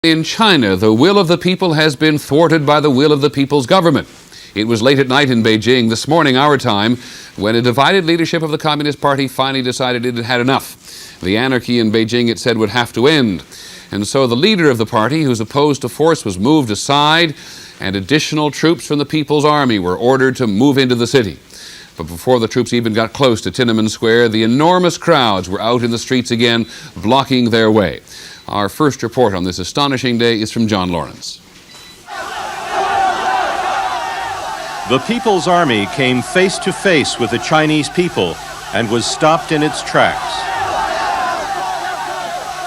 In China, the will of the people has been thwarted by the will of the people's government. It was late at night in Beijing this morning, our time, when a divided leadership of the Communist Party finally decided it had had enough. The anarchy in Beijing, it said, would have to end. And so the leader of the party, who's opposed to force, was moved aside, and additional troops from the People's Army were ordered to move into the city. But before the troops even got close to Tiananmen Square, the enormous crowds were out in the streets again, blocking their way. Our first report on this astonishing day is from John Lawrence. The People's Army came face to face with the Chinese people and was stopped in its tracks.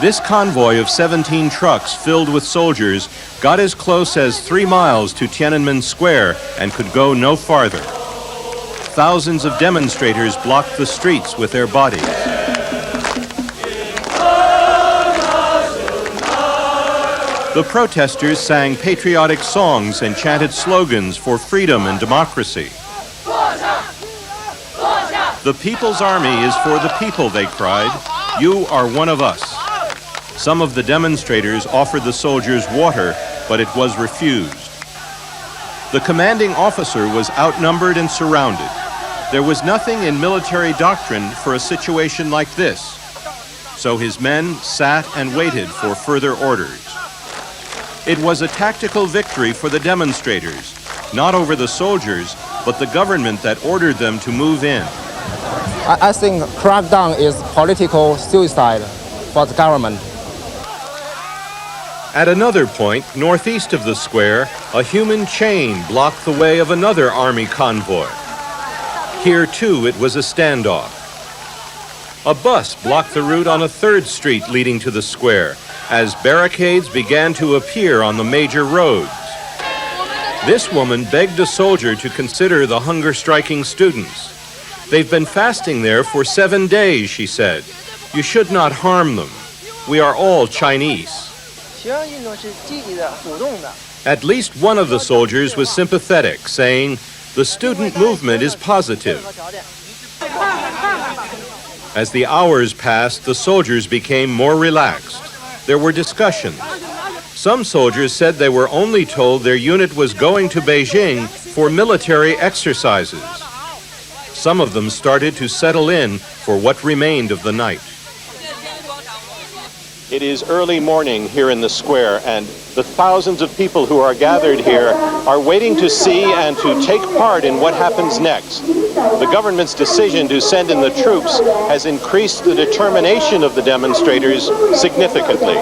This convoy of 17 trucks filled with soldiers got as close as 3 miles to Tiananmen Square and could go no farther. Thousands of demonstrators blocked the streets with their bodies. The protesters sang patriotic songs and chanted slogans for freedom and democracy. The People's Army is for the people, they cried. You are one of us. Some of the demonstrators offered the soldiers water, but it was refused. The commanding officer was outnumbered and surrounded. There was nothing in military doctrine for a situation like this, so his men sat and waited for further orders. It was a tactical victory for the demonstrators, not over the soldiers, but the government that ordered them to move in. I think crackdown is political suicide for the government. At another point, northeast of the square, a human chain blocked the way of another army convoy. Here, too, it was a standoff. A bus blocked the route on a third street leading to the square, as barricades began to appear on the major roads. This woman begged a soldier to consider the hunger-striking students. They've been fasting there for 7 days, she said. You should not harm them. We are all Chinese. At least one of the soldiers was sympathetic, saying, "The student movement is positive." As the hours passed, the soldiers became more relaxed. There were discussions. Some soldiers said they were only told their unit was going to Beijing for military exercises. Some of them started to settle in for what remained of the night. It is early morning here in the square, and the thousands of people who are gathered here are waiting to see and to take part in what happens next. The government's decision to send in the troops has increased the determination of the demonstrators significantly.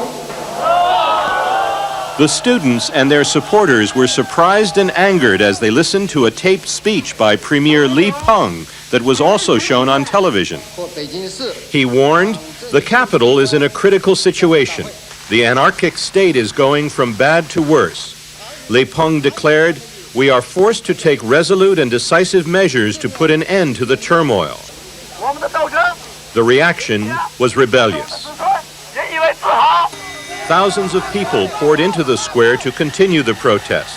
The students and their supporters were surprised and angered as they listened to a taped speech by Premier Li Peng that was also shown on television. He warned, "The capital is in a critical situation. The anarchic state is going from bad to worse." Li Peng declared, "We are forced to take resolute and decisive measures to put an end to the turmoil." The reaction was rebellious. Thousands of people poured into the square to continue the protest.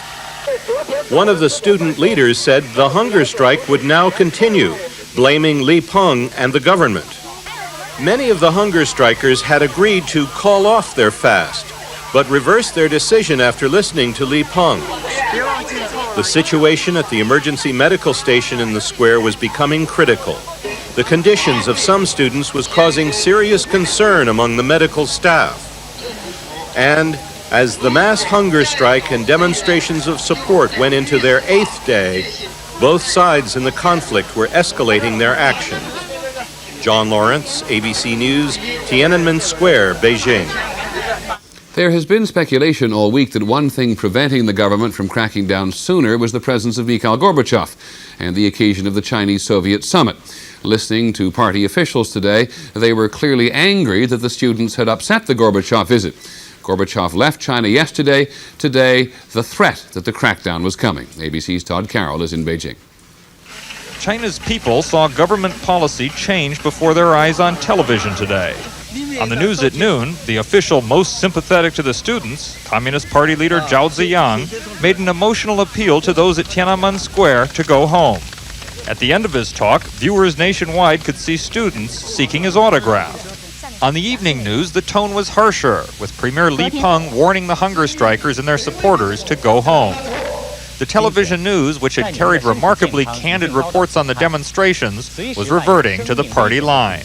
One of the student leaders said the hunger strike would now continue, blaming Li Peng and the government. Many of the hunger strikers had agreed to call off their fast, but reversed their decision after listening to Li Peng. The situation at the emergency medical station in the square was becoming critical. The conditions of some students was causing serious concern among the medical staff. And as the mass hunger strike and demonstrations of support went into their 8th day, both sides in the conflict were escalating their actions. John Lawrence, ABC News, Tiananmen Square, Beijing. There has been speculation all week that one thing preventing the government from cracking down sooner was the presence of Mikhail Gorbachev and the occasion of the Chinese-Soviet summit. Listening to party officials today, they were clearly angry that the students had upset the Gorbachev visit. Gorbachev left China yesterday. Today, the threat that the crackdown was coming. ABC's Todd Carroll is in Beijing. China's people saw government policy change before their eyes on television today. On the news at noon, the official most sympathetic to the students, Communist Party leader Zhao Ziyang, made an emotional appeal to those at Tiananmen Square to go home. At the end of his talk, viewers nationwide could see students seeking his autograph. On the evening news, the tone was harsher, with Premier Li Peng warning the hunger strikers and their supporters to go home. The television news, which had carried remarkably candid reports on the demonstrations, was reverting to the party line.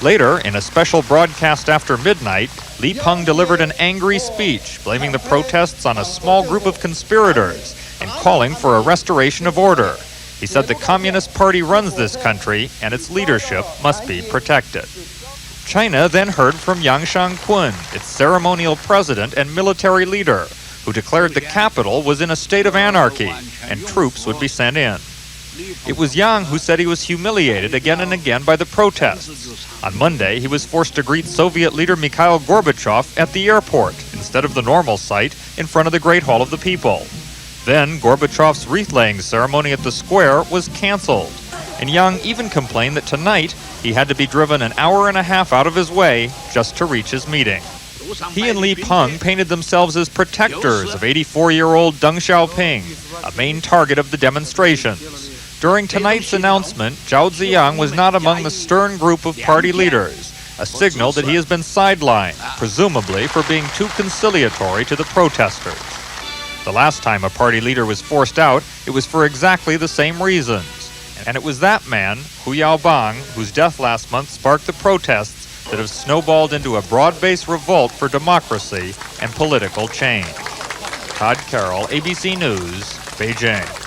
Later, in a special broadcast after midnight, Li Peng delivered an angry speech, blaming the protests on a small group of conspirators and calling for a restoration of order. He said the Communist Party runs this country and its leadership must be protected. China then heard from Yang Shangkun, its ceremonial president and military leader, who declared the capital was in a state of anarchy and troops would be sent in. It was Yang who said he was humiliated again and again by the protests. On Monday, he was forced to greet Soviet leader Mikhail Gorbachev at the airport instead of the normal site in front of the Great Hall of the People. Then, Gorbachev's wreath-laying ceremony at the square was canceled, and Yang even complained that tonight he had to be driven an hour and a half out of his way just to reach his meeting. He and Li Peng painted themselves as protectors of 84-year-old Deng Xiaoping, a main target of the demonstrations. During tonight's announcement, Zhao Ziyang was not among the stern group of party leaders, a signal that he has been sidelined, presumably for being too conciliatory to the protesters. The last time a party leader was forced out, it was for exactly the same reasons. And it was that man, Hu Yaobang, whose death last month sparked the protests that have snowballed into a broad-based revolt for democracy and political change. Todd Carroll, ABC News, Beijing.